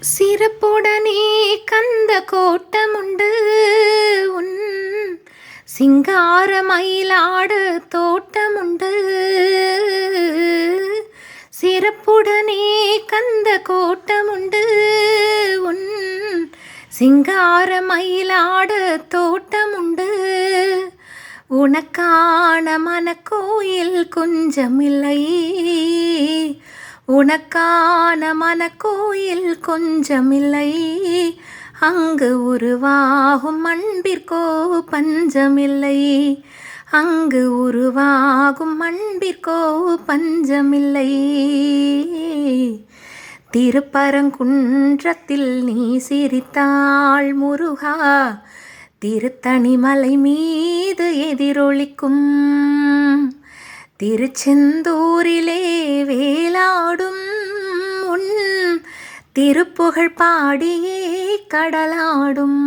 சிறப்புடனே கந்த கோட்டமுண்டு உன் சிங்கார மயிலாடு தோட்டமுண்டு. சிறப்புடனே கந்த கோட்டமுண்டு உன் சிங்கார மயிலாடு தோட்டமுண்டு. உனக்கான மனக்கோயில் கொஞ்சமில்லை, உனக்கான மனக்கோயில் கொஞ்சமில்லை. அங்கு உருவாகும் அன்பிற்கோ பஞ்சமில்லை, அங்கு உருவாகும் அன்பிற்கோ பஞ்சமில்லை. திருப்பரங்குன்றத்தில் நீ சிரித்தாள் முருகா, திருத்தணிமலை மீது எதிரொலிக்கும். திருச்செந்தூரிலே வேலாடும் உன் திருப்புகழ் பாடியே கடலாடும்.